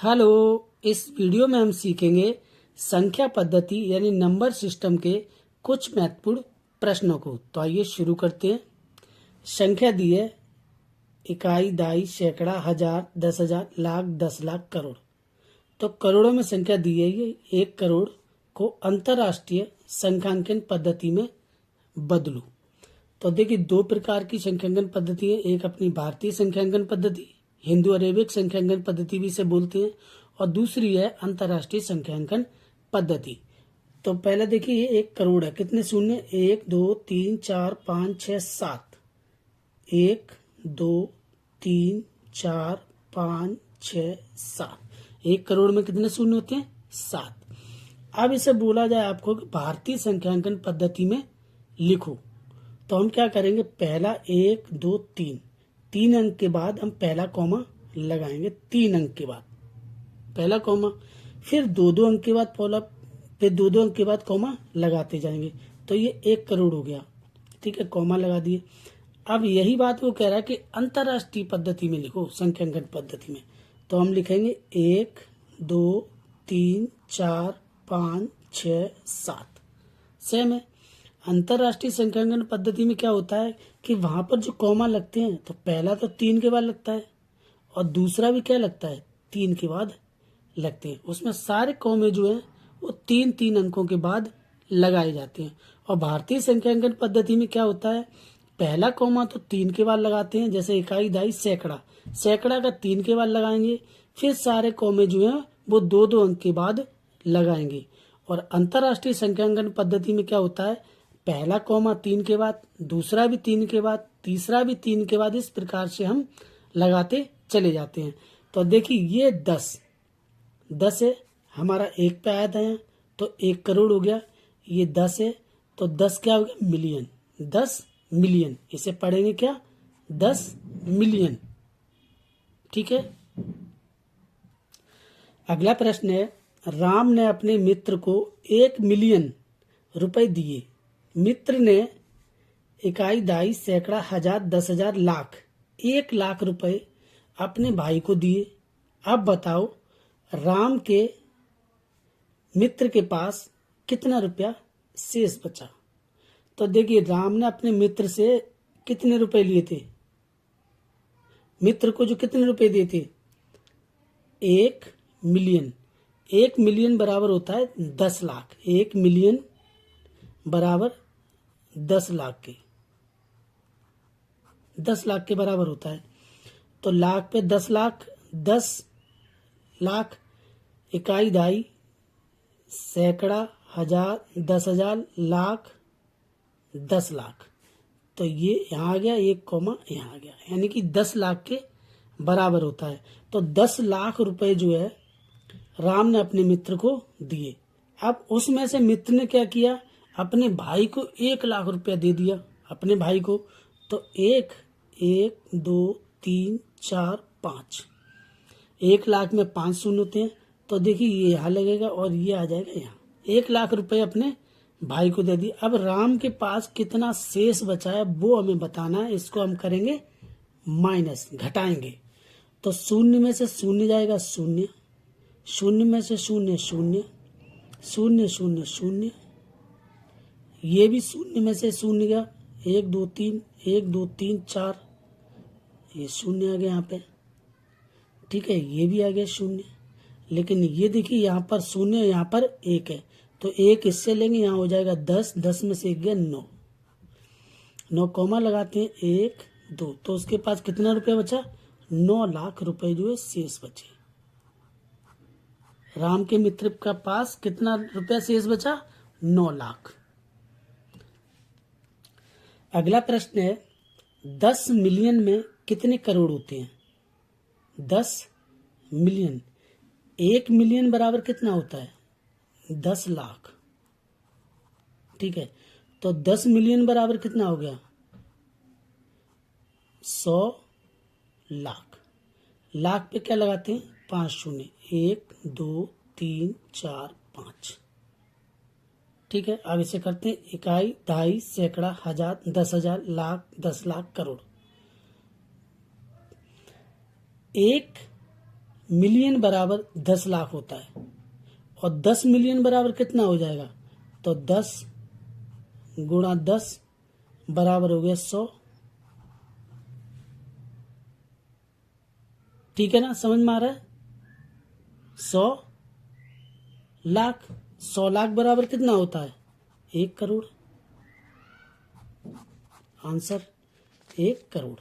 Hello. इस video में हम सीखेंगे संख्या पद्धति यानी नंबर सिस्टम के कुछ महत्वपूर्ण प्रश्नों को। तो आइए शुरू करते हैं। संख्या दी है इकाई, दहाई, सैकड़ा, हजार, 10,000, लाख, 10 लाख, करोड़। तो करोड़ों में संख्या दी है। ये 1 करोड़ को अंतरराष्ट्रीय संख्यांकन पद्धति में बदलू। तो देखिए, 2 प्रकार की संख्यांकन पद्धति है। एक अपनी भारतीय संख्यांकन पद्धति, हिंदू अरेबिक संख्यांकन पद्धति भी इसे बोलते हैं, और दूसरी है अंतरराष्ट्रीय संख्यांकन पद्धति। तो पहले देखिए, 1 करोड़ है, कितने शून्य? 1 2 3 4 5 6 7। 1 2 3 4 5 6 7। 1 करोड़ में कितने शून्य होते हैं? 7। अब इसे बोला जाए आपको कि भारतीय संख्यांकन पद्धति में लिखो, तो हम क्या करेंगे? पहला 1 2 3, 3 अंक के बाद हम पहला कॉमा लगाएंगे। 3 अंक के बाद पहला कॉमा, फिर 2 अंक के बाद फॉलोअप, फिर 2 अंक के बाद कॉमा लगाते जाएंगे। तो ये 1 करोड़ हो गया। ठीक है, कॉमा लगा दिए। अब यही बात वो कह रहा है कि अंतरराष्ट्रीय पद्धति में लिखो, संख्यांकन पद्धति में। तो हम लिखेंगे 1 2 3 4 5 6 7। सेम है। अंतरराष्ट्रीय संख्यांकन पद्धति में क्या होता है कि वहां पर जो कॉमा लगते हैं, तो पहला तो 3 के बाद लगता है, और दूसरा भी क्या लगता है? 3 के बाद लगते हैं। उसमें सारे कॉमे जो हैं वो 3-3 अंकों के बाद लगाए जाते हैं। और भारतीय संख्यांकन पद्धति में क्या होता है? पहला कॉमा तो 3 के बाद लगाते हैं, जैसे इकाई, दहाई, सैकड़ा। सैकड़ा का 3 के बाद लगाएंगे, फिर सारे कॉमे जो हैं वो 2-2 अंक के बाद लगाएंगे। और अंतरराष्ट्रीय संख्यांकन पद्धति में क्या होता है? पहला कॉमा 3 के बाद, दूसरा भी 3 के बाद, तीसरा भी 3 के बाद, इस प्रकार से हम लगाते चले जाते हैं। तो देखिए, ये 10 है, हमारा 1 पे आया था यहाँ, तो 1 करोड़ हो गया। ये 10 है, तो 10 क्या हो गया? मिलियन। 10 मिलियन, इसे पढ़ेंगे क्या? 10 मिलियन। ठीक है। अगला प्रश्न है, राम ने अपने मित्र को 1 मिलियन रुपए दिए। मित्र ने इकाई, दहाई, सैकड़ा, हजार, 10,000, लाख, 1 लाख रुपए अपने भाई को दिए। अब बताओ, राम के मित्र के पास कितना रुपया शेष बचा? तो देखिए, राम ने अपने मित्र से कितने रुपए लिए थे? मित्र को जो कितने रुपए दिए थे? 1 मिलियन। 1 मिलियन बराबर होता है 10 लाख। 1 मिलियन बराबर 10 लाख के, 10 लाख के बराबर होता है। तो लाख पे 10 लाख, 10 लाख, इकाई, दहाई, सैकड़ा, हजार, 10,000, लाख, 10 लाख। तो ये यहाँ आ गया, 1 कॉमा यहाँ आ गया, यानी कि 10 लाख के बराबर होता है। तो 10 लाख रुपए जो है राम ने अपने मित्र को दिए। अब उसमें से मित्र ने क्या किया? अपने भाई को 1 लाख रुपया दे दिया अपने भाई को। तो 1 1 2 3 4 5, 1 लाख में 5 शून्य होते हैं, तो देखिए ये यहाँ लगेगा और ये आ जाएगा यहाँ। 1 लाख रुपए अपने भाई को दे दिए। अब राम के पास कितना शेष बचा है वो हमें बताना है। इसको हम करेंगे माइनस, घटाएंगे। तो शून्य में से शून्य जाएगा, शून्य, शून्य में से शून्य, शून्य, शून्य शून्य शून्य, ये भी शून्य में से शून्य गया। 1 2 3, 1 2 3 4, ये शून्य आ गया यहाँ पे। ठीक है, ये भी आ गया शून्य। लेकिन ये देखिए, यहाँ पर शून्य, यहाँ पर 1 है, तो 1 इससे लेंगे, यहाँ हो जाएगा 10, 10 में से 1 गया 9, 9 कॉमा लगाते हैं, 1 2, तो उसके पास कितना रुपया बचा? 9 लाख रुपए जो है शेष बचे। राम के मित्र का पास कितना रुपया शेष बचा? 9 लाख। अगला प्रश्न है, 10 मिलियन में कितने करोड़ होते हैं? 10 मिलियन। 1 मिलियन बराबर कितना होता है? 10 लाख। ठीक है, तो 10 मिलियन बराबर कितना हो गया? 100 लाख। लाख पे क्या लगाते हैं? 5 शून्य, 1 2 3 4 5। ठीक है, अब इसे करते हैं इकाई, दहाई, सैकड़ा, हजार, 10,000, लाख, 10 लाख, करोड़। 1 मिलियन बराबर 10 लाख होता है, और 10 मिलियन बराबर कितना हो जाएगा, तो 10 गुणा 10 बराबर हो गया 100। ठीक है ना, समझ में आ रहा है। 100 लाख, 100 लाख बराबर कितना होता है, 1 करोड़। आंसर 1 करोड़।